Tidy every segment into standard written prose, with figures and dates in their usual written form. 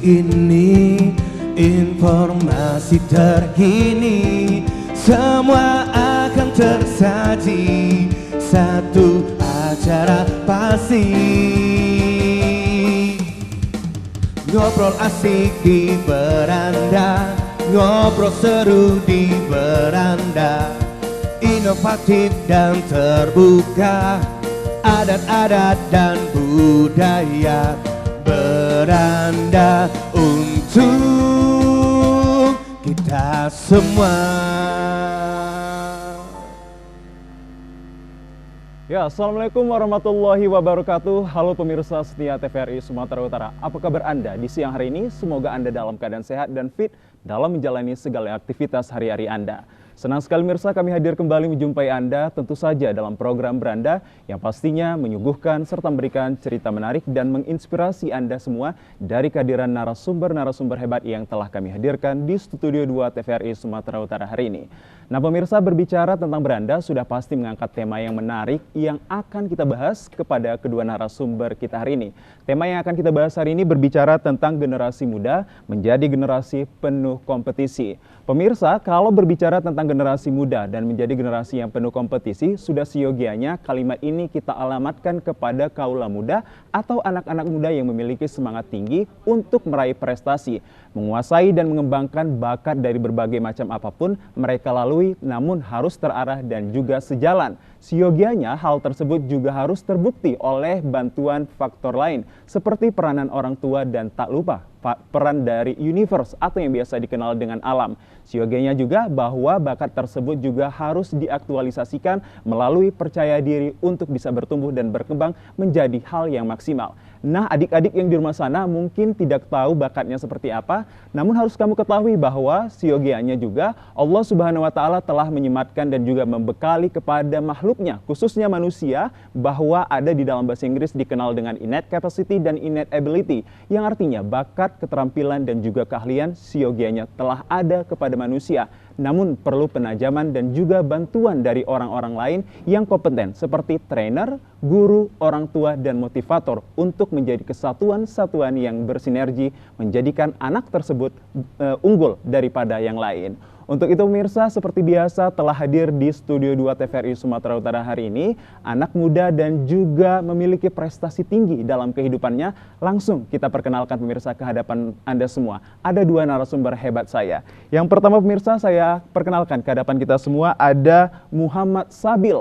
ini, informasi terkini, semua akan tersaji, satu acara pasti. Ngobrol asik di beranda, ngobrol seru di beranda, inovatif dan terbuka, adat-adat dan budaya, beranda untuk kita semua. Ya, Assalamualaikum warahmatullahi wabarakatuh. Halo pemirsa setia TVRI Sumatera Utara. Apa kabar Anda di siang hari ini? Semoga Anda dalam keadaan sehat dan fit dalam menjalani segala aktivitas hari-hari Anda. Senang sekali pemirsa kami hadir kembali menjumpai Anda tentu saja dalam program Beranda yang pastinya menyuguhkan serta memberikan cerita menarik dan menginspirasi Anda semua dari kehadiran narasumber-narasumber hebat yang telah kami hadirkan di Studio 2 TVRI Sumatera Utara hari ini. Nah pemirsa, berbicara tentang Beranda sudah pasti mengangkat tema yang menarik yang akan kita bahas kepada kedua narasumber kita hari ini. Tema yang akan kita bahas hari ini berbicara tentang generasi muda menjadi generasi penuh kompetisi. Pemirsa, kalau berbicara tentang generasi muda dan menjadi generasi yang penuh kompetisi, sudah seyogianya kalimat ini kita alamatkan kepada kaula muda atau anak-anak muda yang memiliki semangat tinggi untuk meraih prestasi, menguasai dan mengembangkan bakat dari berbagai macam apapun mereka lalui, namun harus terarah dan juga sejalan. Seyogianya hal tersebut juga harus terbukti oleh bantuan faktor lain, seperti peranan orang tua dan tak lupa peran dari universe atau yang biasa dikenal dengan alam. Seyogianya juga bahwa bakat tersebut juga harus diaktualisasikan melalui percaya diri untuk bisa bertumbuh dan berkembang menjadi hal yang maksimal. Nah, adik-adik yang di rumah sana mungkin tidak tahu bakatnya seperti apa, namun harus kamu ketahui bahwa seyogianya juga Allah Subhanahu wa Ta'ala telah menyematkan dan juga membekali kepada makhluknya, khususnya manusia, bahwa ada di dalam bahasa Inggris dikenal dengan innate capacity dan innate ability, yang artinya bakat, keterampilan dan juga keahlian seyogianya telah ada kepada manusia. Namun perlu penajaman dan juga bantuan dari orang-orang lain yang kompeten seperti trainer, guru, orang tua, dan motivator untuk menjadi kesatuan-satuan yang bersinergi menjadikan anak tersebut unggul daripada yang lain. Untuk itu pemirsa, seperti biasa telah hadir di Studio 2 TVRI Sumatera Utara hari ini anak muda dan juga memiliki prestasi tinggi dalam kehidupannya. Langsung kita perkenalkan pemirsa ke hadapan Anda semua. Ada dua narasumber hebat saya. Yang pertama pemirsa, saya perkenalkan ke hadapan kita semua ada Muhammad Sabil.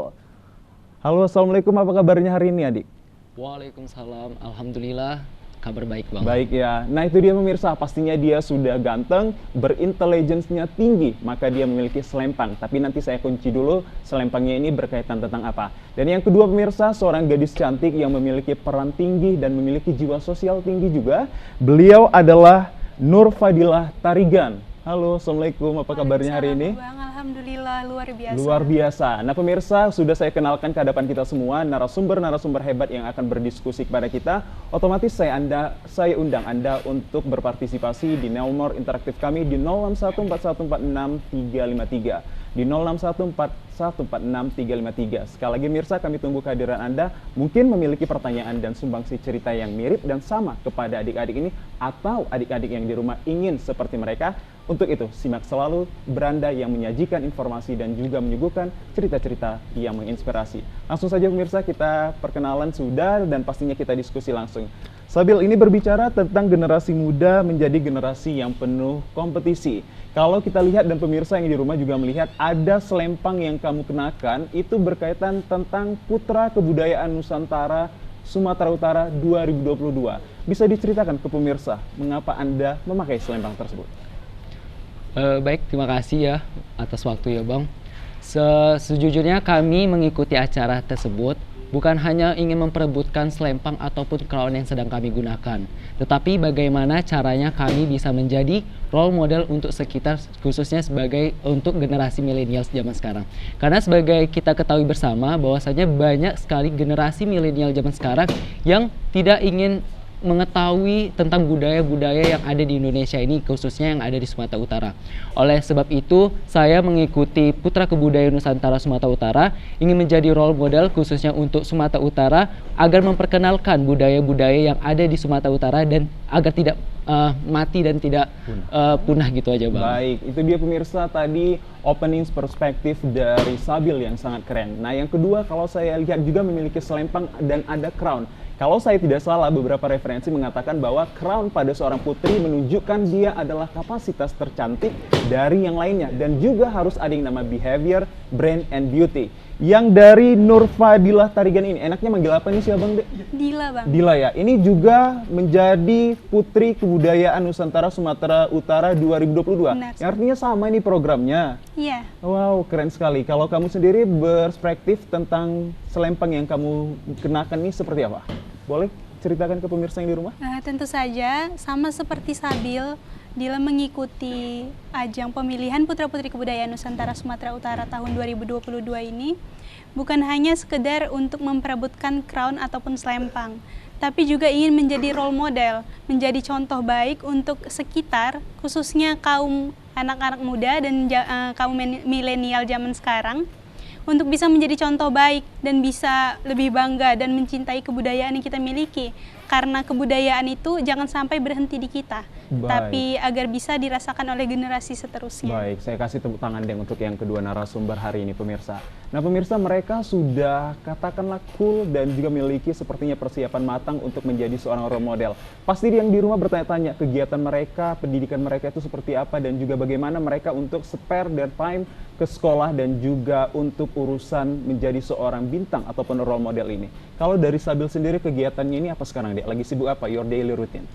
Halo, Assalamualaikum, apa kabarnya hari ini adik? Waalaikumsalam, alhamdulillah, kabar baik bang. Baik ya, nah itu dia pemirsa, pastinya dia sudah ganteng, berintelligence-nya tinggi, maka dia memiliki selempang. Tapi nanti saya kunci dulu selempangnya ini berkaitan tentang apa. Dan yang kedua pemirsa, seorang gadis cantik yang memiliki peran tinggi dan memiliki jiwa sosial tinggi juga. Beliau adalah Nur Fadilah Tarigan. Halo, Assalamualaikum, apa kabarnya hari ini? Bang, alhamdulillah, luar biasa. Luar biasa. Nah pemirsa, sudah saya kenalkan ke hadapan kita semua narasumber-narasumber hebat yang akan berdiskusi kepada kita. Otomatis saya undang Anda untuk berpartisipasi di nomor interaktif kami di 0614146353. Di 0614146353. Sekali lagi pemirsa, kami tunggu kehadiran Anda. Mungkin memiliki pertanyaan dan sumbangsi cerita yang mirip dan sama kepada adik-adik ini, atau adik-adik yang di rumah ingin seperti mereka. Untuk itu, simak selalu Beranda yang menyajikan informasi dan juga menyuguhkan cerita-cerita yang menginspirasi. Langsung saja pemirsa, kita perkenalan sudah dan pastinya kita diskusi langsung. Sabil, ini berbicara tentang generasi muda menjadi generasi yang penuh kompetisi. Kalau kita lihat dan pemirsa yang di rumah juga melihat, ada selempang yang kamu kenakan itu berkaitan tentang Putra Kebudayaan Nusantara Sumatera Utara 2022. Bisa diceritakan ke pemirsa mengapa Anda memakai selempang tersebut? Baik, terima kasih ya atas waktu ya bang. Sejujurnya kami mengikuti acara tersebut bukan hanya ingin memperebutkan selempang ataupun crown yang sedang kami gunakan, tetapi bagaimana caranya kami bisa menjadi role model untuk sekitar, khususnya sebagai untuk generasi milenial zaman sekarang. Karena sebagai kita ketahui bersama bahwasanya banyak sekali generasi milenial zaman sekarang yang tidak ingin mengetahui tentang budaya-budaya yang ada di Indonesia ini, khususnya yang ada di Sumatera Utara. Oleh sebab itu, saya mengikuti Putra Kebudayaan Nusantara Sumatera Utara, ingin menjadi role model khususnya untuk Sumatera Utara agar memperkenalkan budaya-budaya yang ada di Sumatera Utara dan agar tidak mati dan tidak punah gitu aja, Bang. Baik, itu dia pemirsa tadi opening perspektif dari Sabil yang sangat keren. Nah, yang kedua, kalau saya lihat juga memiliki selempang dan ada crown. Kalau saya tidak salah, beberapa referensi mengatakan bahwa crown pada seorang putri menunjukkan dia adalah kapasitas tercantik dari yang lainnya. Dan juga harus ada yang nama behavior, brand, and beauty. Yang dari Nurfadilah Tarigan ini, enaknya manggil apa nih sih Abang, Dek? Dila, Bang. Dila ya, ini juga menjadi Putri Kebudayaan Nusantara Sumatera Utara 2022. Benar. Yang artinya sama ini programnya. Iya. Wow, keren sekali. Kalau kamu sendiri berperspektif tentang selempang yang kamu kenakan ini seperti apa? Boleh ceritakan ke pemirsa yang di rumah? Tentu saja, sama seperti Sabil, Dila mengikuti ajang pemilihan Putra-Putri Kebudayaan Nusantara Sumatera Utara tahun 2022 ini bukan hanya sekedar untuk memperebutkan crown ataupun selempang, tapi juga ingin menjadi role model, menjadi contoh baik untuk sekitar, khususnya kaum anak-anak muda dan kaum milenial zaman sekarang, untuk bisa menjadi contoh baik dan bisa lebih bangga dan mencintai kebudayaan yang kita miliki. Karena kebudayaan itu jangan sampai berhenti di kita, tapi agar bisa dirasakan oleh generasi seterusnya. Baik, saya kasih tepuk tangan deh untuk yang kedua narasumber hari ini, pemirsa. Nah, pemirsa, mereka sudah katakanlah cool dan juga memiliki sepertinya persiapan matang untuk menjadi seorang role model. Pasti yang di rumah bertanya-tanya kegiatan mereka, pendidikan mereka itu seperti apa, dan juga bagaimana mereka untuk spare their time ke sekolah dan juga untuk urusan menjadi seorang bintang ataupun role model ini. Kalau dari Sabil sendiri, kegiatannya ini apa sekarang, Dek? Lagi sibuk apa? Your daily routine?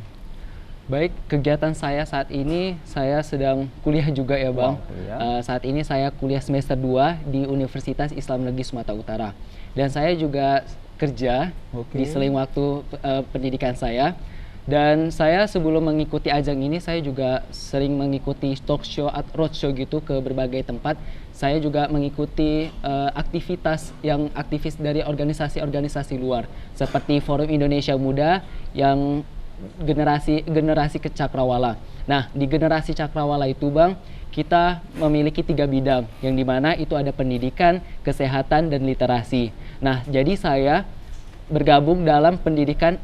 Baik, kegiatan saya saat ini, saya sedang kuliah juga ya, Bang. Wow, iya. Saat ini saya kuliah semester 2 di Universitas Islam Negeri Sumatera Utara. Dan saya juga kerja di seling waktu pendidikan saya. Dan saya sebelum mengikuti ajang ini, saya juga sering mengikuti talk show atau roadshow gitu ke berbagai tempat. Saya juga mengikuti aktivitas yang aktivis dari organisasi-organisasi luar, seperti Forum Indonesia Muda yang generasi ke Cakrawala. Nah, di generasi Cakrawala itu, Bang, kita memiliki 3 bidang, yang dimana itu ada pendidikan, kesehatan, dan literasi. Nah, jadi saya bergabung dalam pendidikan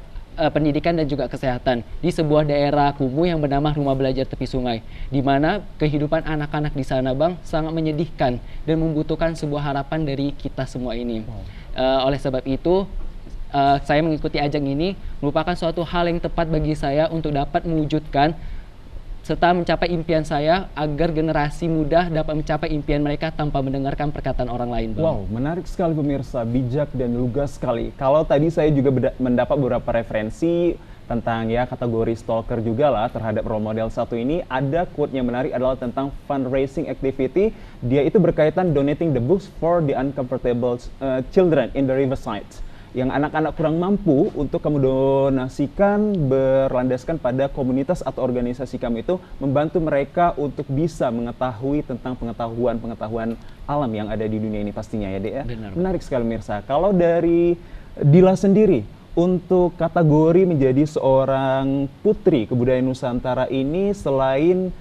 dan juga kesehatan di sebuah daerah kumuh yang bernama Rumah Belajar Tepi Sungai, di mana kehidupan anak-anak di sana, Bang, sangat menyedihkan dan membutuhkan sebuah harapan dari kita semua ini. Oleh sebab itu, saya mengikuti ajang ini merupakan suatu hal yang tepat bagi saya untuk dapat mewujudkan serta mencapai impian saya agar generasi muda dapat mencapai impian mereka tanpa mendengarkan perkataan orang lain, Bang. Wow, menarik sekali pemirsa, bijak dan lugas sekali. Kalau tadi saya juga mendapat beberapa referensi tentang ya kategori stalker juga lah terhadap role model satu ini. Ada quote yang menarik adalah tentang fundraising activity. Dia itu berkaitan donating the books for the uncomfortable children in the riverside. Yang anak-anak kurang mampu untuk kamu donasikan berlandaskan pada komunitas atau organisasi kamu itu, membantu mereka untuk bisa mengetahui tentang pengetahuan alam yang ada di dunia ini pastinya ya, Dek ya. Benar. Menarik sekali pemirsa. Kalau dari Dila sendiri, untuk kategori menjadi seorang putri kebudayaan Nusantara ini, selain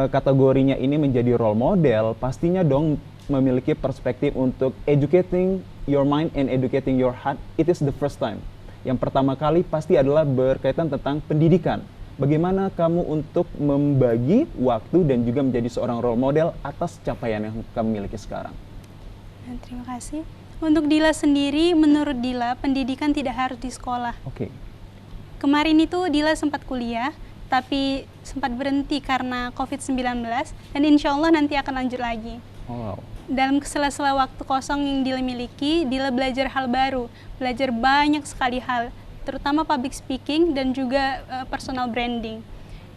kategorinya ini menjadi role model, pastinya dong memiliki perspektif untuk educating your mind and educating your heart. It is the first time. Yang pertama kali pasti adalah berkaitan tentang pendidikan. Bagaimana kamu untuk membagi waktu dan juga menjadi seorang role model atas capaian yang kamu miliki sekarang? Terima kasih. Untuk Dila sendiri, menurut Dila, pendidikan tidak harus di sekolah. Oke. Kemarin itu Dila sempat kuliah, tapi sempat berhenti karena COVID-19, dan insya Allah nanti akan lanjut lagi. Wow. Dalam sela-sela waktu kosong yang Dila miliki, Dila belajar hal baru, belajar banyak sekali hal, terutama public speaking dan juga personal branding.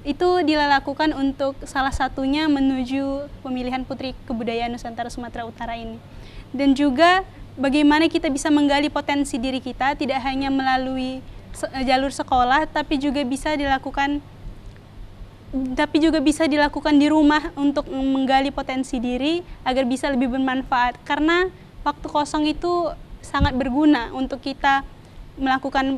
Itu Dila lakukan untuk salah satunya menuju pemilihan Putri Kebudayaan Nusantara Sumatera Utara ini. Dan juga bagaimana kita bisa menggali potensi diri kita, tidak hanya melalui jalur sekolah, tapi juga bisa dilakukan di rumah untuk menggali potensi diri agar bisa lebih bermanfaat. Karena waktu kosong itu sangat berguna untuk kita melakukan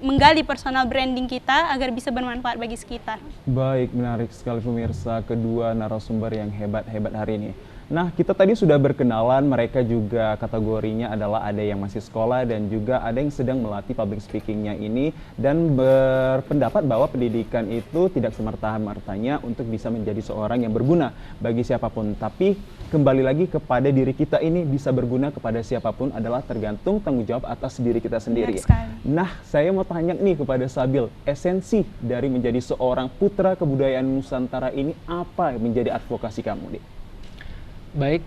menggali personal branding kita agar bisa bermanfaat bagi sekitar. Baik, menarik sekali pemirsa kedua narasumber yang hebat-hebat hari ini. Nah, kita tadi sudah berkenalan, mereka juga kategorinya adalah ada yang masih sekolah dan juga ada yang sedang melatih public speakingnya ini dan berpendapat bahwa pendidikan itu tidak semerta-mertanya untuk bisa menjadi seorang yang berguna bagi siapapun. Tapi kembali lagi kepada diri kita ini bisa berguna kepada siapapun adalah tergantung tanggung jawab atas diri kita sendiri. Nah, saya mau tanya nih kepada Sabil, esensi dari menjadi seorang putra kebudayaan Nusantara ini apa yang menjadi advokasi kamu, Dik? Baik,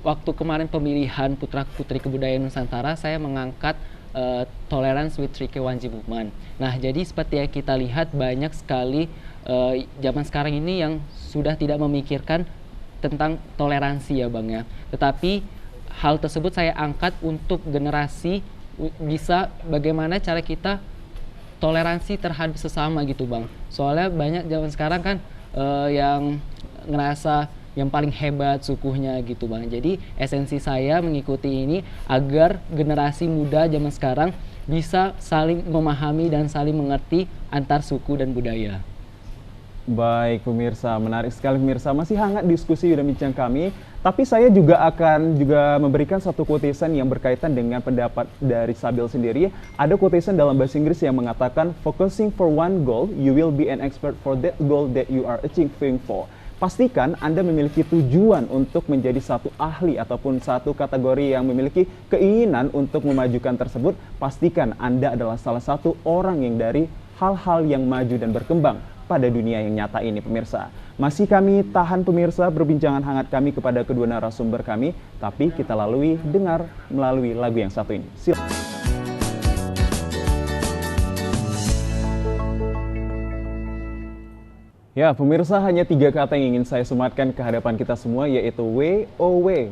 waktu kemarin pemilihan Putra-Putri Kebudayaan Nusantara, saya mengangkat Tolerance with Tri Kewanji Movement. Nah, jadi seperti yang kita lihat banyak sekali zaman sekarang ini yang sudah tidak memikirkan tentang toleransi ya Bang ya. Tetapi hal tersebut saya angkat untuk generasi bisa bagaimana cara kita toleransi terhadap sesama gitu Bang. Soalnya banyak zaman sekarang kan yang ngerasa yang paling hebat sukunya gitu Bang. Jadi esensi saya mengikuti ini agar generasi muda zaman sekarang bisa saling memahami dan saling mengerti antar suku dan budaya. Baik pemirsa, menarik sekali pemirsa. Masih hangat diskusi dan bincang kami. Tapi saya juga akan memberikan satu quotation yang berkaitan dengan pendapat dari Sabil sendiri. Ada quotation dalam bahasa Inggris yang mengatakan, focusing for one goal, you will be an expert for that goal that you are achieving for. Pastikan Anda memiliki tujuan untuk menjadi satu ahli ataupun satu kategori yang memiliki keinginan untuk memajukan tersebut. Pastikan Anda adalah salah satu orang yang dari hal-hal yang maju dan berkembang pada dunia yang nyata ini pemirsa. Masih kami tahan pemirsa perbincangan hangat kami kepada kedua narasumber kami, tapi kita dengar melalui lagu yang satu ini. Silakan. Ya, pemirsa, hanya 3 kata yang ingin saya sematkan ke hadapan kita semua, yaitu way,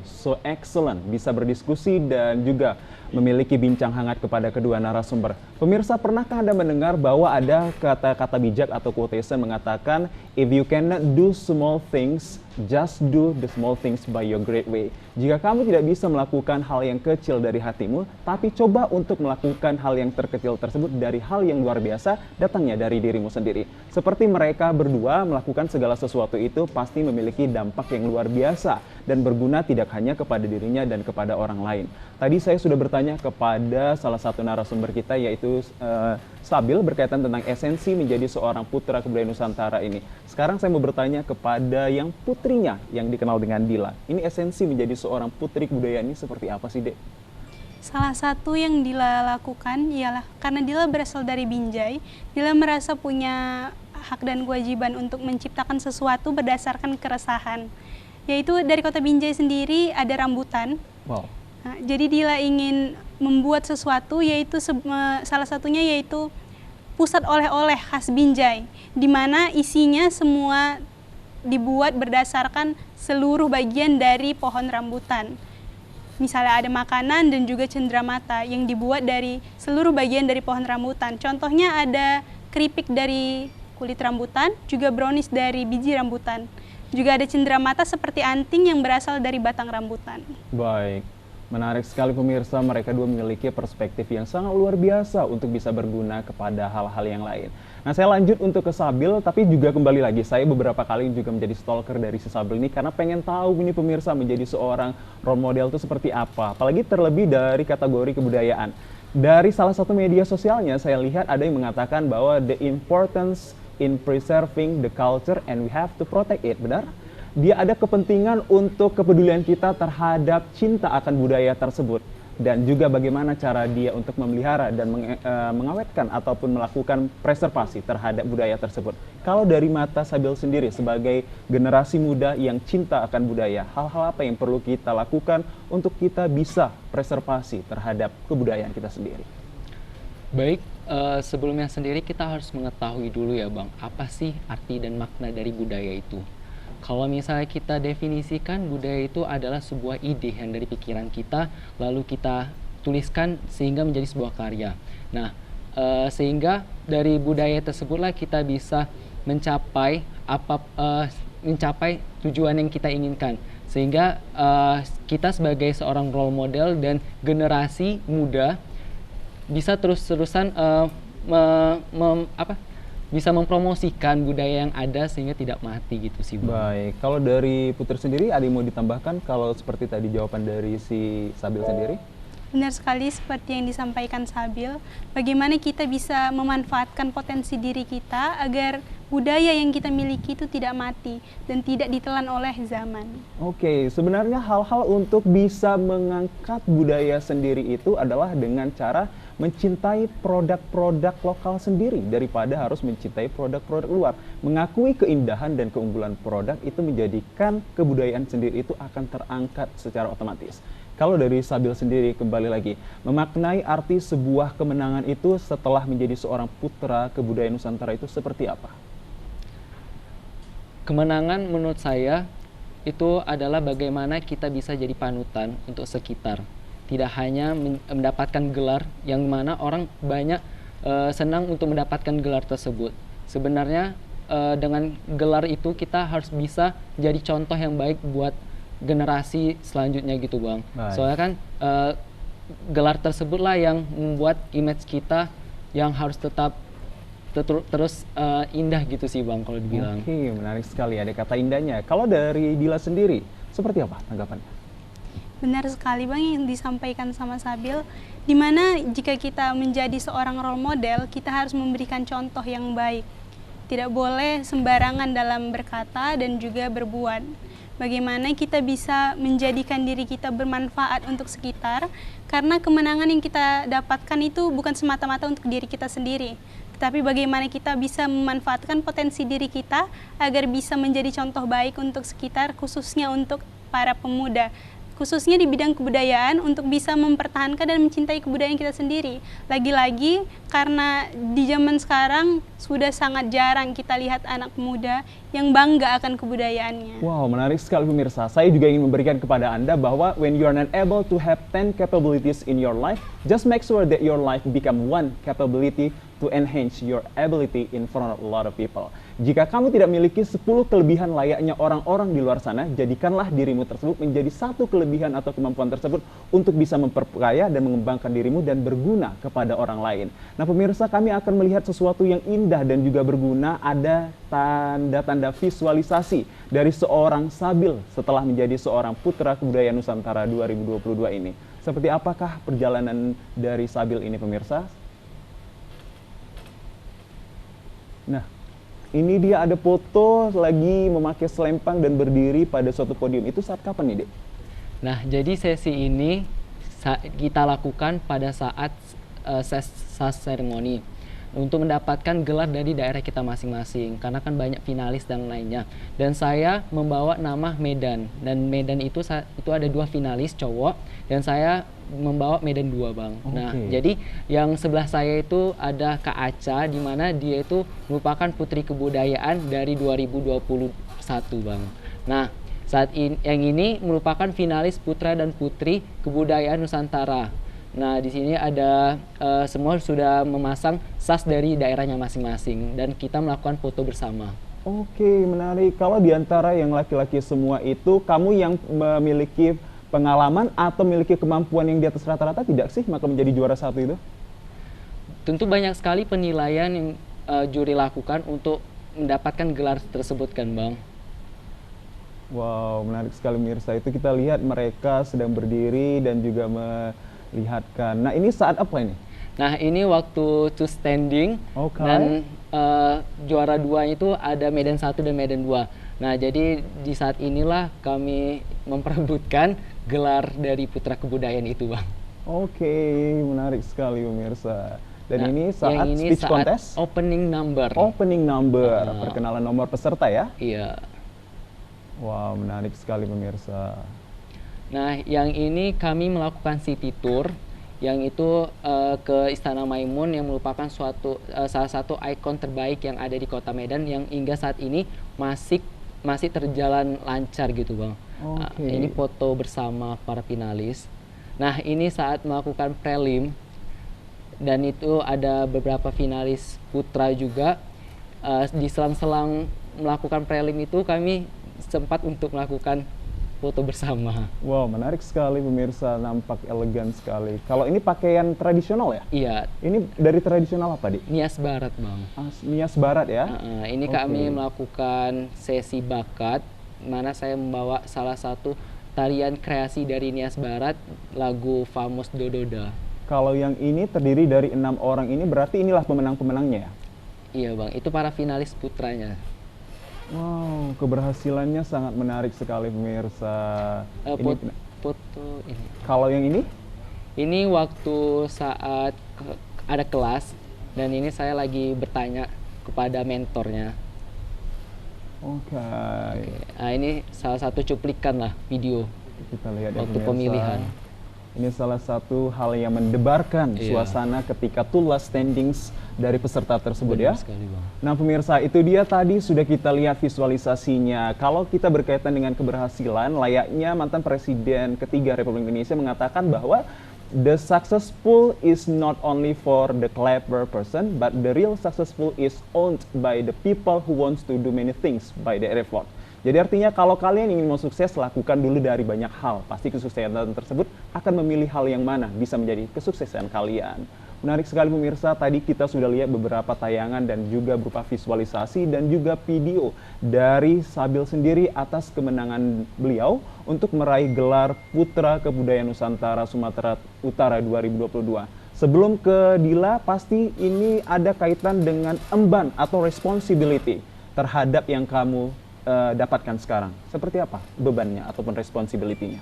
so excellent. Bisa berdiskusi dan juga memiliki bincang hangat kepada kedua narasumber. Pemirsa, pernahkah Anda mendengar bahwa ada kata-kata bijak atau quotation mengatakan, if you cannot do small things, just do the small things by your great way. Jika kamu tidak bisa melakukan hal yang kecil dari hatimu, tapi coba untuk melakukan hal yang terkecil tersebut dari hal yang luar biasa datangnya dari dirimu sendiri. Seperti mereka berdua melakukan segala sesuatu itu pasti memiliki dampak yang luar biasa dan berguna tidak hanya kepada dirinya dan kepada orang lain. Tadi saya sudah bertanya kepada salah satu narasumber kita yaitu Sabil berkaitan tentang esensi menjadi seorang putra kebudayaan Nusantara ini. Sekarang saya mau bertanya kepada yang putrinya yang dikenal dengan Dila. Ini esensi menjadi seorang putri kebudayaan ini seperti apa sih, Dek? Salah satu yang Dila lakukan ialah karena Dila berasal dari Binjai, Dila merasa punya hak dan kewajiban untuk menciptakan sesuatu berdasarkan keresahan. Yaitu dari kota Binjai sendiri ada rambutan. Wow. Nah, jadi Dila ingin membuat sesuatu yaitu salah satunya yaitu pusat oleh-oleh khas Binjai, di mana isinya semua dibuat berdasarkan seluruh bagian dari pohon rambutan. Misalnya ada makanan dan juga cenderamata yang dibuat dari seluruh bagian dari pohon rambutan. Contohnya ada keripik dari kulit rambutan, juga brownies dari biji rambutan. Juga ada cenderamata seperti anting yang berasal dari batang rambutan. Baik. Menarik sekali pemirsa, mereka dua memiliki perspektif yang sangat luar biasa untuk bisa berguna kepada hal-hal yang lain. Nah, saya lanjut untuk ke Sabil, tapi juga kembali lagi, saya beberapa kali juga menjadi stalker dari si Sabil ini karena pengen tahu ini pemirsa menjadi seorang role model itu seperti apa, apalagi terlebih dari kategori kebudayaan. Dari salah satu media sosialnya, saya lihat ada yang mengatakan bahwa the importance in preserving the culture and we have to protect it, benar? Dia ada kepentingan untuk kepedulian kita terhadap cinta akan budaya tersebut dan juga bagaimana cara dia untuk memelihara dan mengawetkan ataupun melakukan preservasi terhadap budaya tersebut. Kalau dari mata Sabil sendiri sebagai generasi muda yang cinta akan budaya, hal-hal apa yang perlu kita lakukan untuk kita bisa preservasi terhadap kebudayaan kita sendiri? Baik, sebelumnya sendiri kita harus mengetahui dulu ya Bang, apa sih arti dan makna dari budaya itu? Kalau misalnya kita definisikan budaya itu adalah sebuah ide yang dari pikiran kita, lalu kita tuliskan sehingga menjadi sebuah karya. Nah, sehingga dari budaya tersebutlah kita bisa mencapai mencapai tujuan yang kita inginkan. Sehingga kita sebagai seorang role model dan generasi muda bisa terus-terusan bisa mempromosikan budaya yang ada sehingga tidak mati gitu sih Bang. Baik, kalau dari Putri sendiri ada yang mau ditambahkan kalau seperti tadi jawaban dari si Sabil sendiri? Benar sekali seperti yang disampaikan Sabil, bagaimana kita bisa memanfaatkan potensi diri kita agar budaya yang kita miliki itu tidak mati dan tidak ditelan oleh zaman. Oke, sebenarnya hal-hal untuk bisa mengangkat budaya sendiri itu adalah dengan cara mencintai produk-produk lokal sendiri daripada harus mencintai produk-produk luar. Mengakui keindahan dan keunggulan produk itu menjadikan kebudayaan sendiri itu akan terangkat secara otomatis. Kalau dari Sabil sendiri kembali lagi, memaknai arti sebuah kemenangan itu setelah menjadi seorang putra kebudayaan Nusantara itu seperti apa? Kemenangan menurut saya itu adalah bagaimana kita bisa jadi panutan untuk sekitar. Tidak hanya mendapatkan gelar yang mana orang banyak senang untuk mendapatkan gelar tersebut. Sebenarnya dengan gelar itu kita harus bisa jadi contoh yang baik buat generasi selanjutnya gitu Bang. Baik. Soalnya kan gelar tersebutlah yang membuat image kita yang harus tetap terus indah gitu sih Bang kalau dibilang. Oke, menarik sekali ada kata indahnya. Kalau dari Dila sendiri, seperti apa tanggapannya? Benar sekali Bang yang disampaikan sama Sabil, dimana jika kita menjadi seorang role model, kita harus memberikan contoh yang baik. Tidak boleh sembarangan dalam berkata dan juga berbuat. Bagaimana kita bisa menjadikan diri kita bermanfaat untuk sekitar, karena kemenangan yang kita dapatkan itu bukan semata-mata untuk diri kita sendiri, tetapi bagaimana kita bisa memanfaatkan potensi diri kita agar bisa menjadi contoh baik untuk sekitar, khususnya untuk para pemuda, khususnya di bidang kebudayaan untuk bisa mempertahankan dan mencintai kebudayaan kita sendiri. Lagi-lagi karena di zaman sekarang sudah sangat jarang kita lihat anak muda yang bangga akan kebudayaannya. Wow, menarik sekali pemirsa. Saya juga ingin memberikan kepada Anda bahwa when you are not able to have 10 capabilities in your life, just make sure that your life become one capability to enhance your ability in front of a lot of people. Jika kamu tidak memiliki 10 kelebihan layaknya orang-orang di luar sana, jadikanlah dirimu tersebut menjadi satu kelebihan atau kemampuan tersebut untuk bisa memperkaya dan mengembangkan dirimu dan berguna kepada orang lain. Nah pemirsa, kami akan melihat sesuatu yang indah dan juga berguna. Ada tanda-tanda visualisasi dari seorang Sabil setelah menjadi seorang putra kebudayaan Nusantara 2022 ini. Seperti apakah perjalanan dari Sabil ini pemirsa? Nah, ini dia ada foto lagi memakai selempang dan berdiri pada suatu podium. Itu saat kapan nih, Dek? Nah, jadi sesi ini kita lakukan pada saat seremoni untuk mendapatkan gelar dari daerah kita masing-masing, karena kan banyak finalis dan lainnya. Dan saya membawa nama Medan, dan Medan itu ada 2 finalis cowok dan saya membawa Medan 2 Bang. Okay. Nah, jadi yang sebelah saya itu ada Kak Aca, di mana dia itu merupakan putri kebudayaan dari 2021 Bang. Nah, saat ini yang ini merupakan finalis putra dan putri kebudayaan Nusantara. Nah, di sini ada semua sudah memasang sas dari daerahnya masing-masing dan kita melakukan foto bersama. Oke, menarik. Kalau diantara yang laki-laki semua itu, kamu yang memiliki pengalaman atau memiliki kemampuan yang di atas rata-rata tidak sih maka menjadi juara 1 itu? Tentu banyak sekali penilaian yang juri lakukan untuk mendapatkan gelar tersebut kan Bang. Wow, menarik sekali pemirsa. Itu kita lihat mereka sedang berdiri dan juga melihatkan. Nah, ini saat apa ini? Nah, ini waktu to standing. Okay. Dan juara 2 itu ada Medan 1 dan Medan 2. Nah, jadi di saat inilah kami memperebutkan gelar dari putra kebudayaan itu Bang. Oke, menarik sekali pemirsa. Dan Nah, ini saat ini speech saat contest? opening number. Opening number, perkenalan nomor peserta ya? Iya. Wow, menarik sekali pemirsa. Nah, yang ini kami melakukan city tour, yang itu ke Istana Maimun yang merupakan salah satu ikon terbaik yang ada di Kota Medan yang hingga saat ini masih terjalan lancar gitu Bang. Okay. Ini foto bersama para finalis. Nah, ini saat melakukan prelim dan itu ada beberapa finalis putra juga. Di selang-selang melakukan prelim itu kami sempat untuk melakukan foto bersama. Wow, menarik sekali pemirsa, nampak elegan sekali. Kalau ini pakaian tradisional ya? Iya, Ini dari tradisional apa, Dik? Nias Barat Bang. Nias Barat ya? Ini Oke. kami melakukan sesi bakat, mana saya membawa salah satu tarian kreasi dari Nias Barat, lagu Famos Dododa. Kalau yang ini terdiri dari 6 orang ini berarti inilah pemenang-pemenangnya ya? Iya Bang, itu para finalis putranya. Wow, keberhasilannya sangat menarik sekali pemirsa. Foto ini. Kalau yang ini? Ini waktu saat ada kelas, dan ini saya lagi bertanya kepada mentornya. Oke. Nah, ini salah satu cuplikan lah video Kita lihat ya waktu pemirsa. pemilihan. Ini salah satu hal yang mendebarkan Iya. suasana ketika tulas standings dari peserta tersebut ya. Benar sekali, Bang. Nah pemirsa, itu dia tadi sudah kita lihat visualisasinya. Kalau kita berkaitan dengan keberhasilan, layaknya mantan Presiden ketiga Republik Indonesia mengatakan bahwa the successful is not only for the clever person, but the real successful is owned by the people who wants to do many things by their effort. Jadi artinya kalau kalian ingin mau sukses, lakukan dulu dari banyak hal. Pasti kesuksesan tersebut akan memilih hal yang mana bisa menjadi kesuksesan kalian. Menarik sekali pemirsa, tadi kita sudah lihat beberapa tayangan dan juga berupa visualisasi dan juga video dari Sabil sendiri atas kemenangan beliau untuk meraih gelar Putra Kebudayaan Nusantara Sumatera Utara 2022. Sebelum ke Dila, pasti ini ada kaitan dengan emban atau responsibility terhadap yang kamu dapatkan sekarang. Seperti apa bebannya ataupun responsibility-nya?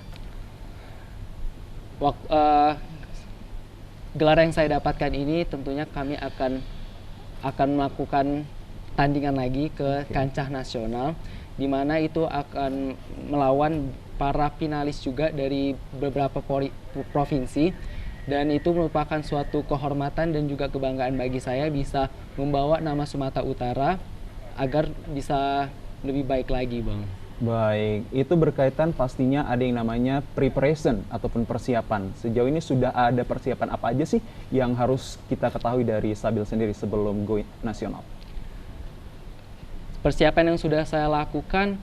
Gelar yang saya dapatkan ini tentunya kami akan melakukan tandingan lagi ke kancah nasional, di mana itu akan melawan para finalis juga dari beberapa provinsi, dan itu merupakan suatu kehormatan dan juga kebanggaan bagi saya bisa membawa nama Sumatera Utara agar bisa lebih baik lagi, Bang. Baik, itu berkaitan pastinya ada yang namanya preparation ataupun persiapan. Sejauh ini sudah ada persiapan apa aja sih yang harus kita ketahui dari Sabil sendiri sebelum go nasional? Persiapan yang sudah saya lakukan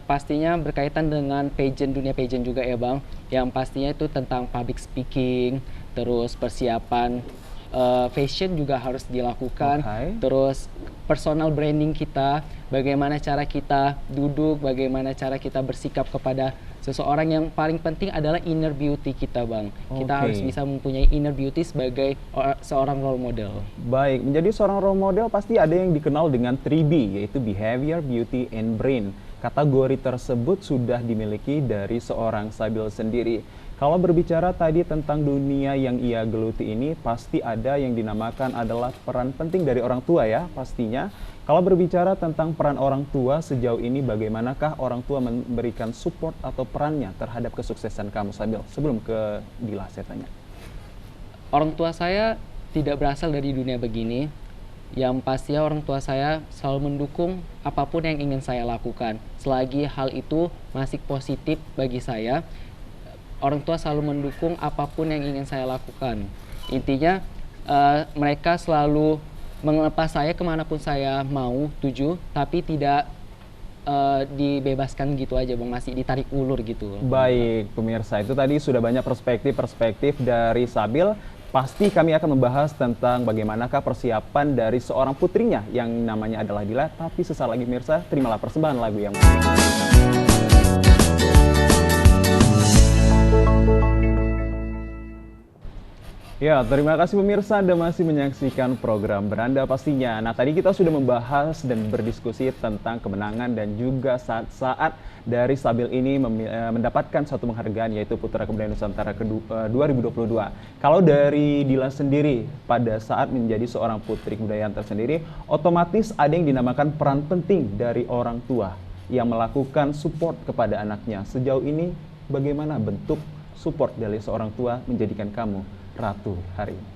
pastinya berkaitan dengan dunia pageant juga ya Bang. Yang pastinya itu tentang public speaking, terus persiapan fashion juga harus dilakukan, terus personal branding kita, bagaimana cara kita duduk, bagaimana cara kita bersikap kepada seseorang. Yang paling penting adalah inner beauty kita Bang. Kita harus bisa mempunyai inner beauty sebagai seorang role model. Baik, menjadi seorang role model pasti ada yang dikenal dengan 3B, yaitu Behavior, Beauty, and Brain. Kategori tersebut sudah dimiliki dari seorang Sabil sendiri. Kalau berbicara tadi tentang dunia yang ia geluti ini, pasti ada yang dinamakan adalah peran penting dari orang tua ya pastinya. Kalau berbicara tentang peran orang tua, sejauh ini bagaimanakah orang tua memberikan support atau perannya terhadap kesuksesan kamu Sabil? Sebelum ke Dila saya tanya. Orang tua saya tidak berasal dari dunia begini. Yang pastinya orang tua saya selalu mendukung apapun yang ingin saya lakukan. Selagi hal itu masih positif bagi saya, orang tua selalu mendukung apapun yang ingin saya lakukan. Intinya mereka selalu melepas saya kemanapun saya mau tuju, tapi tidak dibebaskan gitu aja Bang, masih ditarik ulur gitu. Baik pemirsa, itu tadi sudah banyak perspektif dari Sabil. Pasti kami akan membahas tentang bagaimanakah persiapan dari seorang putrinya yang namanya adalah Dila. Tapi sesaat lagi pemirsa, terimalah persembahan lagu yang Ya, terima kasih pemirsa Anda masih menyaksikan program Beranda pastinya. Nah, tadi kita sudah membahas dan berdiskusi tentang kemenangan dan juga saat-saat dari Sabil ini mendapatkan satu penghargaan yaitu Putra Kebudayaan Nusantara 2022. Kalau dari Dila sendiri pada saat menjadi seorang putri kebudayaan tersendiri, otomatis ada yang dinamakan peran penting dari orang tua yang melakukan support kepada anaknya. Sejauh ini bagaimana bentuk support dari seorang tua menjadikan kamu Ratu hari ini?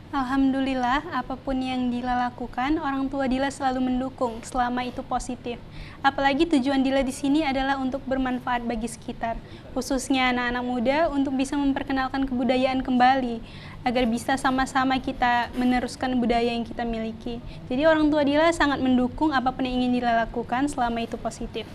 Alhamdulillah, apapun yang Dila lakukan, orang tua Dila selalu mendukung selama itu positif. Apalagi tujuan Dila di sini adalah untuk bermanfaat bagi sekitar, khususnya anak-anak muda untuk bisa memperkenalkan kebudayaan kembali, agar bisa sama-sama kita meneruskan budaya yang kita miliki. Jadi orang tua Dila sangat mendukung apapun yang ingin Dila lakukan selama itu positif.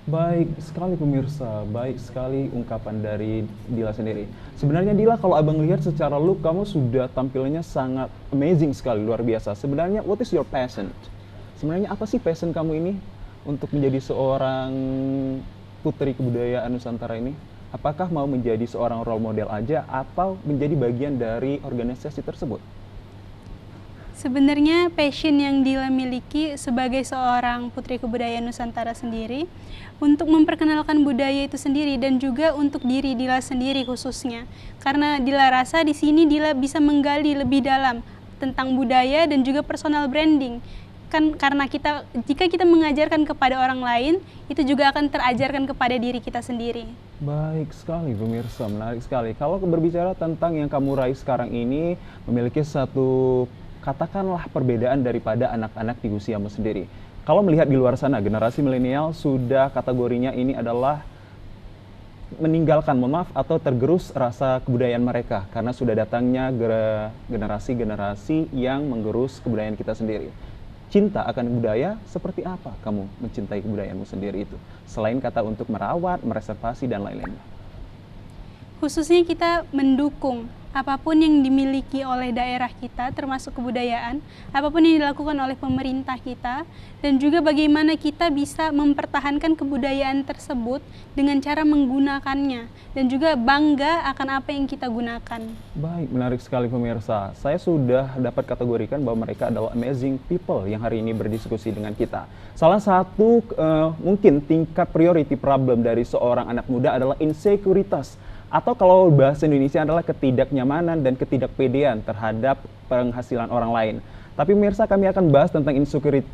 Baik sekali pemirsa, baik sekali ungkapan dari Dila sendiri. Sebenarnya Dila, kalau abang lihat secara look kamu sudah tampilnya sangat amazing sekali, luar biasa. Sebenarnya what is your passion? Sebenarnya apa sih passion kamu ini untuk menjadi seorang putri kebudayaan Nusantara ini? Apakah mau menjadi seorang role model aja atau menjadi bagian dari organisasi tersebut? Sebenarnya passion yang Dila miliki sebagai seorang putri kebudayaan Nusantara sendiri untuk memperkenalkan budaya itu sendiri dan juga untuk diri Dila sendiri khususnya. Karena Dila rasa di sini Dila bisa menggali lebih dalam tentang budaya dan juga personal branding. Karena jika kita mengajarkan kepada orang lain, itu juga akan terajarkan kepada diri kita sendiri. Baik sekali pemirsa, menarik sekali. Kalau berbicara tentang yang kamu raih sekarang ini memiliki satu katakanlah perbedaan daripada anak-anak di usiamu sendiri. Kalau melihat di luar sana, generasi milenial sudah kategorinya ini adalah meninggalkan, mohon maaf, atau tergerus rasa kebudayaan mereka karena sudah datangnya generasi-generasi yang menggerus kebudayaan kita sendiri. Cinta akan budaya, seperti apa kamu mencintai kebudayaanmu sendiri itu? Selain kata untuk merawat, mereservasi, dan lain-lain. Khususnya kita mendukung apapun yang dimiliki oleh daerah kita, termasuk kebudayaan, apapun yang dilakukan oleh pemerintah kita, dan juga bagaimana kita bisa mempertahankan kebudayaan tersebut dengan cara menggunakannya, dan juga bangga akan apa yang kita gunakan. Baik, menarik sekali pemirsa. Saya sudah dapat kategorikan bahwa mereka adalah amazing people yang hari ini berdiskusi dengan kita. Salah satu mungkin tingkat priority problem dari seorang anak muda adalah insekuritas. Atau kalau bahasa Indonesia adalah ketidaknyamanan dan ketidakpedean terhadap penghasilan orang lain. Tapi pemirsa, kami akan bahas tentang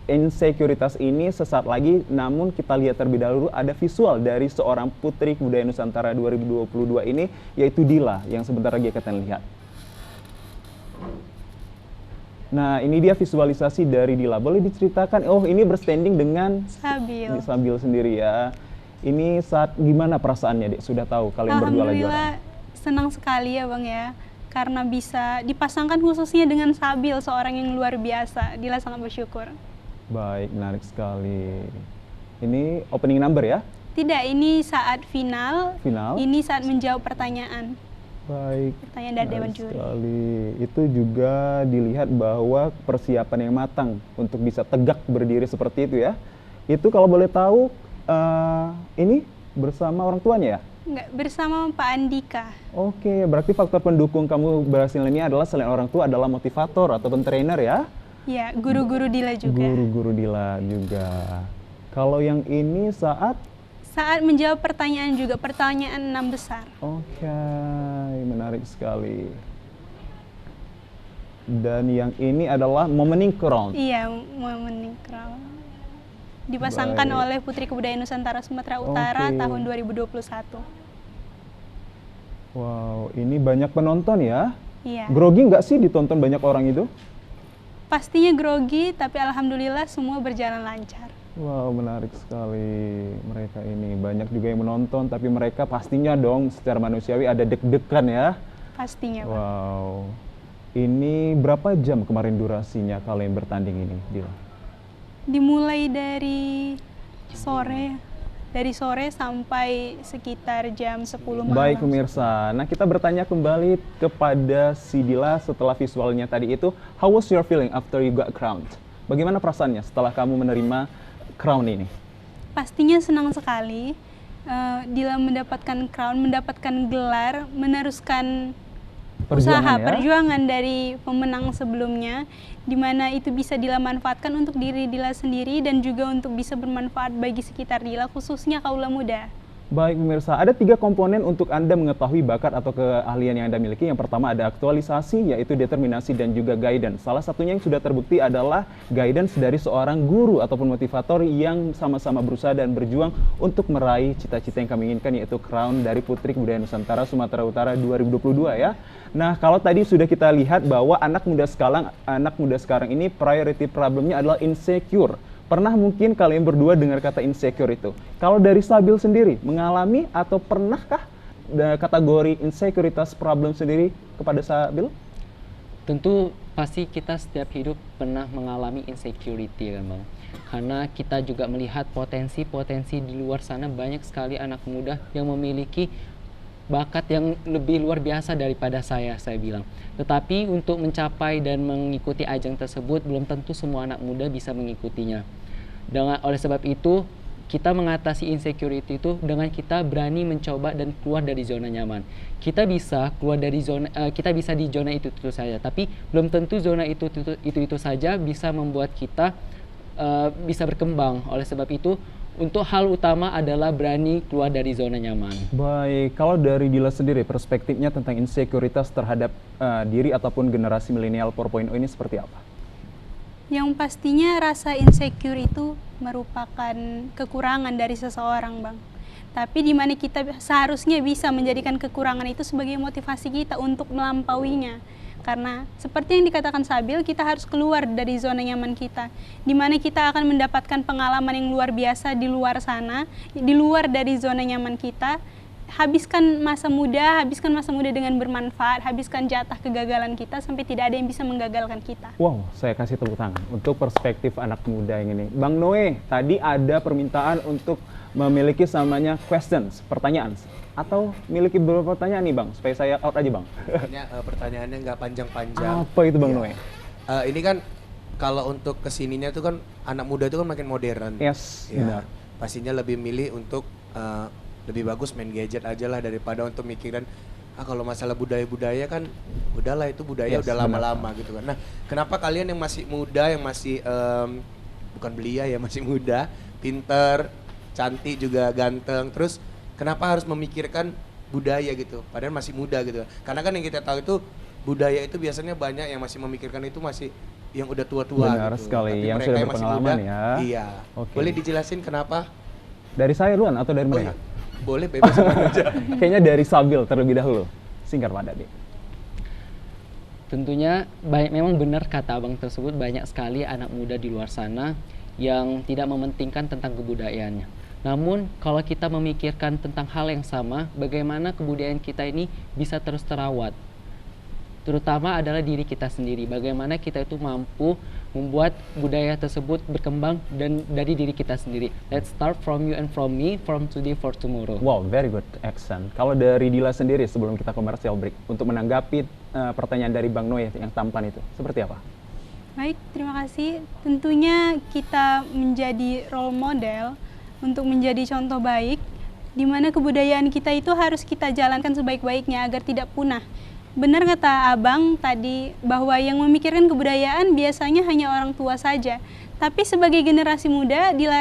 insekuritas ini sesaat lagi. Namun kita lihat terlebih dahulu ada visual dari seorang putri kebudayaan Nusantara 2022 ini, yaitu Dila, yang sebentar lagi akan lihat. Nah, ini dia visualisasi dari Dila. Boleh diceritakan, oh ini berstanding dengan Sabil sendiri ya. Ini saat gimana perasaannya, Dek? Sudah tahu kalian berdua lagi Alhamdulillah senang sekali ya Bang ya, karena bisa dipasangkan khususnya dengan Sabil, seorang yang luar biasa. Dila sangat bersyukur. Baik, menarik sekali. Ini opening number ya? Tidak, ini saat final. Ini saat menjawab pertanyaan. Baik, pertanyaan dari Dewan Juri. Sekali. Itu juga dilihat bahwa persiapan yang matang untuk bisa tegak berdiri seperti itu ya. Itu kalau boleh tahu, ini bersama orang tuanya ya? Enggak, bersama Pak Andika. Oke, berarti faktor pendukung kamu berhasil ini adalah selain orang tua adalah motivator ataupun trainer ya? Iya, guru-guru Dila juga. Guru-guru Dila juga. Kalau yang ini saat menjawab pertanyaan juga, pertanyaan 6 besar. Oke, menarik sekali. Dan yang ini adalah Momenting Crown. Iya, Momenting Crown. Dipasangkan oleh Putri Kebudayaan Nusantara Sumatera Utara tahun 2021. Wow, ini banyak penonton ya? Iya. Grogi nggak sih ditonton banyak orang itu? Pastinya grogi, tapi alhamdulillah semua berjalan lancar. Wow, menarik sekali mereka ini. Banyak juga yang menonton, tapi mereka pastinya dong secara manusiawi ada deg-degan ya? Pastinya, Pak. Wow. Ini berapa jam kemarin durasinya kalian bertanding ini, Dila? Dimulai dari sore sampai sekitar jam 10 malam. Baik pemirsa, nah kita bertanya kembali kepada si Dila setelah visualnya tadi itu, how was your feeling after you got crowned? Bagaimana perasaannya setelah kamu menerima crown ini? Pastinya senang sekali. Dila mendapatkan crown, mendapatkan gelar, meneruskan perjuangan dari pemenang sebelumnya, di mana itu bisa Dila manfaatkan untuk diri Dila sendiri dan juga untuk bisa bermanfaat bagi sekitar Dila, khususnya kaula muda. Baik pemirsa, ada 3 komponen untuk Anda mengetahui bakat atau keahlian yang Anda miliki. Yang pertama ada aktualisasi, yaitu determinasi dan juga guidance. Salah satunya yang sudah terbukti adalah guidance dari seorang guru ataupun motivator yang sama-sama berusaha dan berjuang untuk meraih cita-cita yang kami inginkan, yaitu crown dari Putri Kebudayaan Nusantara Sumatera Utara 2022 ya. Nah, kalau tadi sudah kita lihat bahwa anak muda sekarang ini priority problemnya adalah insecure. Pernah mungkin kalian berdua dengar kata insecure itu? Kalau dari Sabil sendiri, mengalami atau pernahkah kategori insekuritas problem sendiri kepada Sabil? Tentu pasti kita setiap hidup pernah mengalami insecurity kan Bang. Karena kita juga melihat potensi-potensi di luar sana, banyak sekali anak muda yang memiliki bakat yang lebih luar biasa daripada saya bilang. Tetapi untuk mencapai dan mengikuti ajang tersebut belum tentu semua anak muda bisa mengikutinya. Oleh sebab itu kita mengatasi insecurity itu dengan kita berani mencoba dan keluar dari zona nyaman. Kita bisa keluar dari zona, kita bisa di zona itu saja, tapi belum tentu zona itu saja bisa membuat kita bisa berkembang. Oleh sebab itu, untuk hal utama adalah berani keluar dari zona nyaman. Baik, kalau dari Dila sendiri perspektifnya tentang insekuritas terhadap diri ataupun generasi milenial 4.0 ini seperti apa? Yang pastinya rasa insecure itu merupakan kekurangan dari seseorang, Bang. Tapi di mana kita seharusnya bisa menjadikan kekurangan itu sebagai motivasi kita untuk melampauinya. Karena seperti yang dikatakan Sabil, kita harus keluar dari zona nyaman kita, di mana kita akan mendapatkan pengalaman yang luar biasa di luar sana, di luar dari zona nyaman kita. Habiskan masa muda dengan bermanfaat, habiskan jatah kegagalan kita sampai tidak ada yang bisa menggagalkan kita. Wow, saya kasih tepuk tangan untuk perspektif anak muda yang ini. Bang Noe, tadi ada permintaan untuk memiliki namanya questions, pertanyaan. Atau miliki beberapa pertanyaan nih Bang, supaya saya out aja Bang. Pertanyaannya nggak panjang-panjang. Apa itu Bang Noe? Ini kan kalau untuk kesininya tuh kan anak muda itu kan makin modern. Yes, ya, benar. pastinya lebih milih untuk lebih bagus main gadget aja lah daripada untuk mikirin kalau masalah budaya-budaya kan udahlah itu budaya udah lama-lama gitu kan. Nah, kenapa kalian yang masih muda, yang masih bukan belia ya, masih muda, pinter, cantik juga ganteng, terus kenapa harus memikirkan budaya gitu padahal masih muda gitu? Karena kan yang kita tahu itu budaya itu biasanya banyak yang masih memikirkan itu masih yang udah tua-tua. Benar gitu. sekali, Tapi yang mereka sudah yang masih berpengalaman muda, ya. Iya. Oke. Boleh dijelasin kenapa? Dari saya duluan atau dari Oh mereka? iya. Boleh bebas aja. Kayaknya dari Sabil terlebih dahulu. Singkat padat deh. Tentunya memang benar kata abang tersebut, banyak sekali anak muda di luar sana yang tidak mementingkan tentang kebudayaannya. Namun kalau kita memikirkan tentang hal yang sama, bagaimana kebudayaan kita ini bisa terus terawat, terutama adalah diri kita sendiri. Bagaimana kita itu mampu membuat budaya tersebut berkembang dan dari diri kita sendiri. Let's start from you and from me, from today for tomorrow. Wow, very good accent. Kalau dari Dila sendiri sebelum kita commercial break, untuk menanggapi pertanyaan dari Bang Noe yang tampan itu, seperti apa? Baik, terima kasih. Tentunya kita menjadi role model untuk menjadi contoh baik, di mana kebudayaan kita itu harus kita jalankan sebaik-baiknya agar tidak punah. Benar kata Abang tadi bahwa yang memikirkan kebudayaan biasanya hanya orang tua saja. Tapi sebagai generasi muda, Dila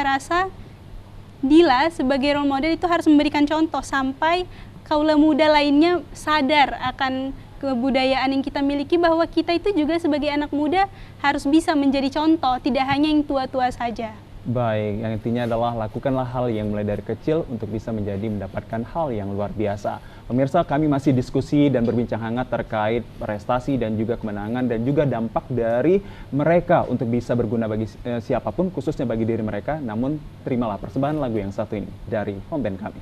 sebagai role model itu harus memberikan contoh sampai kaula muda lainnya sadar akan kebudayaan yang kita miliki, bahwa kita itu juga sebagai anak muda harus bisa menjadi contoh, tidak hanya yang tua-tua saja. Baik, yang intinya adalah lakukanlah hal yang mulai dari kecil untuk bisa mendapatkan hal yang luar biasa. Pemirsa, kami masih diskusi dan berbincang hangat terkait prestasi dan juga kemenangan dan juga dampak dari mereka untuk bisa berguna bagi siapapun, khususnya bagi diri mereka. Namun, terimalah persembahan lagu yang satu ini dari home band kami.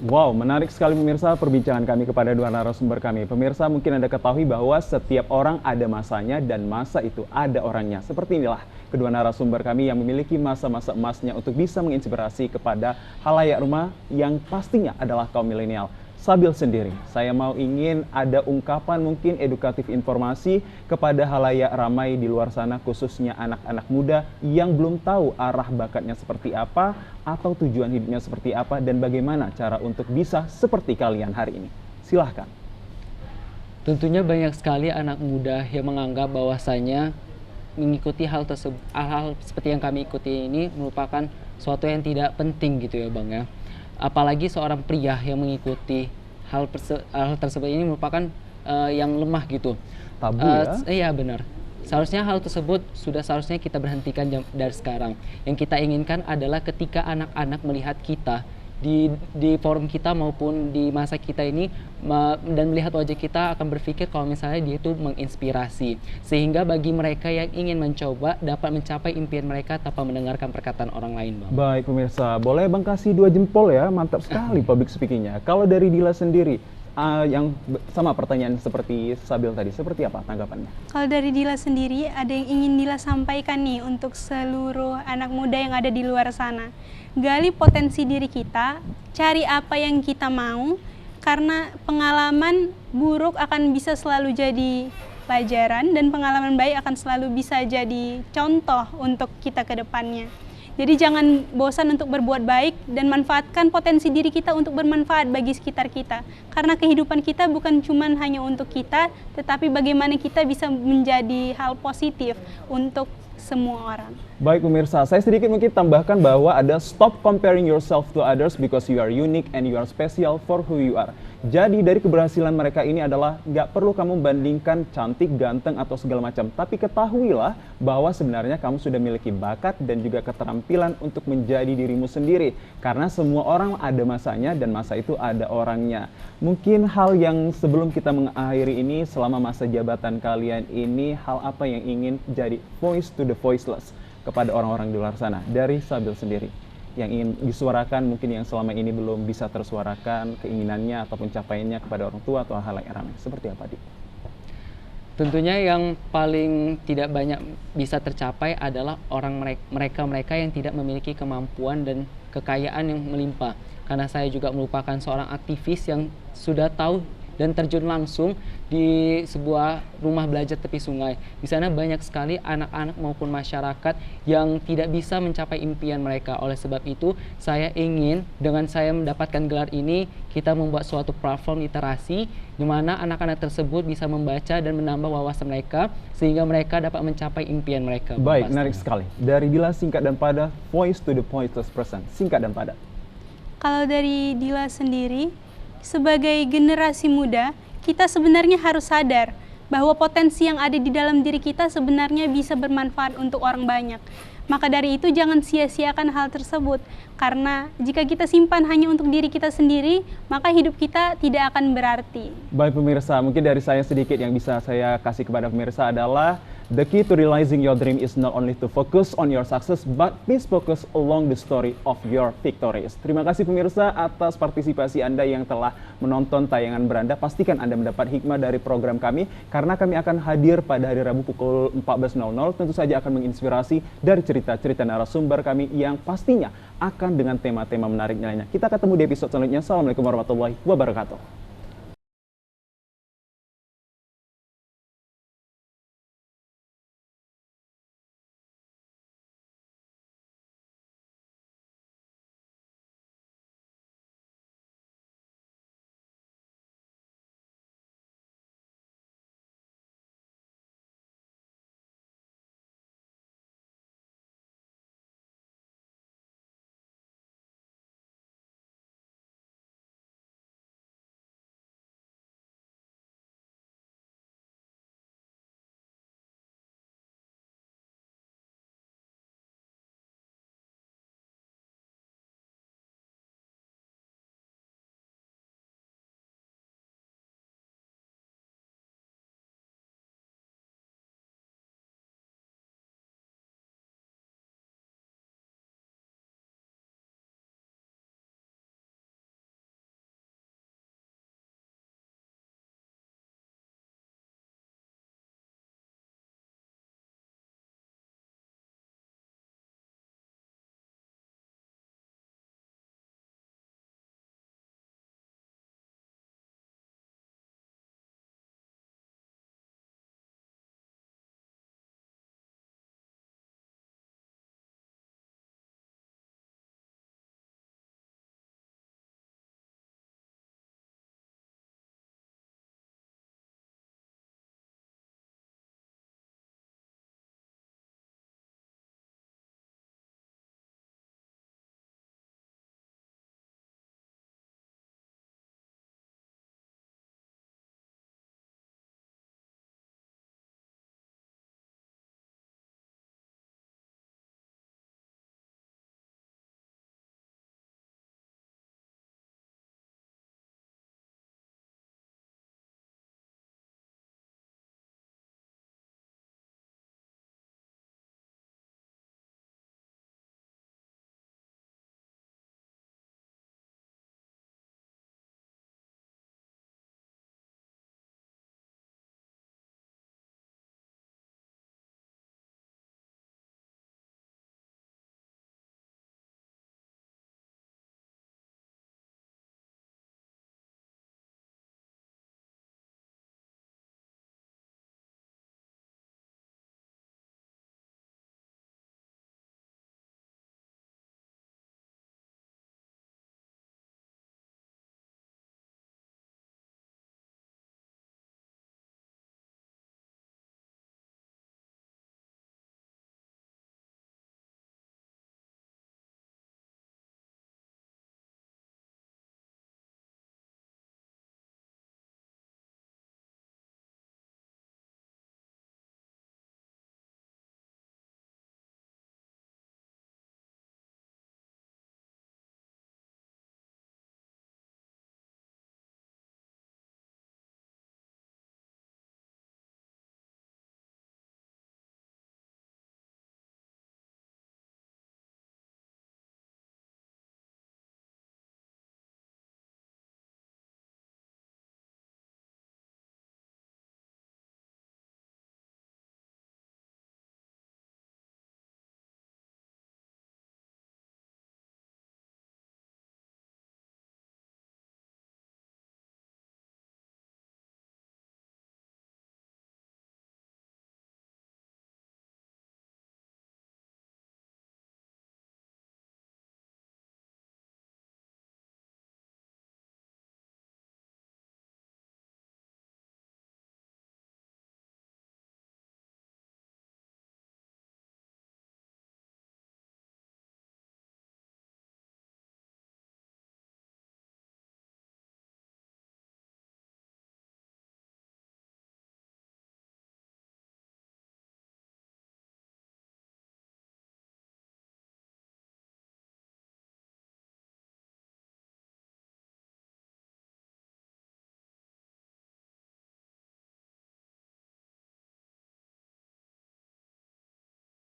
Wow, menarik sekali pemirsa perbincangan kami kepada dua narasumber kami. Pemirsa, mungkin Anda ketahui bahwa setiap orang ada masanya dan masa itu ada orangnya. Seperti inilah kedua narasumber kami yang memiliki masa-masa emasnya untuk bisa menginspirasi kepada halayak rumah yang pastinya adalah kaum milenial. Sabil sendiri, saya ingin ada ungkapan mungkin edukatif informasi kepada halayak ramai di luar sana, khususnya anak-anak muda yang belum tahu arah bakatnya seperti apa atau tujuan hidupnya seperti apa dan bagaimana cara untuk bisa seperti kalian hari ini. Silahkan. Tentunya banyak sekali anak muda yang menganggap bahwasanya mengikuti hal seperti yang kami ikuti ini merupakan suatu yang tidak penting gitu ya Bang ya. Apalagi seorang pria yang mengikuti hal tersebut ini merupakan yang lemah gitu. Tabu ya? Iya benar. Seharusnya hal tersebut seharusnya kita berhentikan dari sekarang. Yang kita inginkan adalah ketika anak-anak melihat kita di forum kita maupun di masa kita ini, dan melihat wajah kita akan berpikir kalau misalnya dia itu menginspirasi, sehingga bagi mereka yang ingin mencoba dapat mencapai impian mereka tanpa mendengarkan perkataan orang lain, Bang. Baik pemirsa, boleh Bang kasih 2 jempol ya, mantap sekali public speakingnya. Kalau dari Dila sendiri, yang sama pertanyaan seperti Sabil tadi, seperti apa tanggapannya? Kalau dari Dila sendiri, ada yang ingin Dila sampaikan nih untuk seluruh anak muda yang ada di luar sana. Gali potensi diri kita, cari apa yang kita mau, karena pengalaman buruk akan bisa selalu jadi pelajaran dan pengalaman baik akan selalu bisa jadi contoh untuk kita ke depannya. Jadi jangan bosan untuk berbuat baik dan manfaatkan potensi diri kita untuk bermanfaat bagi sekitar kita. Karena kehidupan kita bukan cuma hanya untuk kita, tetapi bagaimana kita bisa menjadi hal positif untuk semua orang. Baik pemirsa, saya sedikit mungkin tambahkan bahwa ada stop comparing yourself to others because you are unique and you are special for who you are. Jadi dari keberhasilan mereka ini adalah nggak perlu kamu bandingkan cantik, ganteng, atau segala macam. Tapi ketahuilah bahwa sebenarnya kamu sudah memiliki bakat dan juga keterampilan untuk menjadi dirimu sendiri. Karena semua orang ada masanya dan masa itu ada orangnya. Mungkin hal yang sebelum kita mengakhiri ini, selama masa jabatan kalian ini, hal apa yang ingin jadi voice to the voiceless kepada orang-orang di luar sana? Dari Sabil sendiri, yang ingin disuarakan mungkin yang selama ini belum bisa tersuarakan keinginannya ataupun capaiannya kepada orang tua atau hal yang ramai, seperti apa, Dik? Tentunya yang paling tidak banyak bisa tercapai adalah mereka yang tidak memiliki kemampuan dan kekayaan yang melimpah. Karena saya juga merupakan seorang aktivis yang sudah tahu dan terjun langsung di sebuah rumah belajar tepi sungai. Di sana banyak sekali anak-anak maupun masyarakat yang tidak bisa mencapai impian mereka. Oleh sebab itu, saya ingin dengan saya mendapatkan gelar ini, kita membuat suatu platform literasi di mana anak-anak tersebut bisa membaca dan menambah wawasan mereka sehingga mereka dapat mencapai impian mereka. Baik, menarik sekali. Dari Dila, singkat dan padat, voice to the voiceless person. Singkat dan padat. Kalau dari Dila sendiri, sebagai generasi muda, kita sebenarnya harus sadar bahwa potensi yang ada di dalam diri kita sebenarnya bisa bermanfaat untuk orang banyak. Maka dari itu jangan sia-siakan hal tersebut, karena jika kita simpan hanya untuk diri kita sendiri, maka hidup kita tidak akan berarti. Baik pemirsa, mungkin dari saya sedikit yang bisa saya kasih kepada pemirsa adalah the key to realizing your dream is not only to focus on your success, but please focus along the story of your victories. Terima kasih pemirsa atas partisipasi Anda yang telah menonton tayangan beranda. Pastikan Anda mendapat hikmah dari program kami, karena kami akan hadir pada hari Rabu pukul 14.00. Tentu saja akan menginspirasi dari cerita-cerita narasumber kami yang pastinya akan dengan tema-tema menarik lainnya. Kita ketemu di episode selanjutnya. Assalamualaikum warahmatullahi wabarakatuh.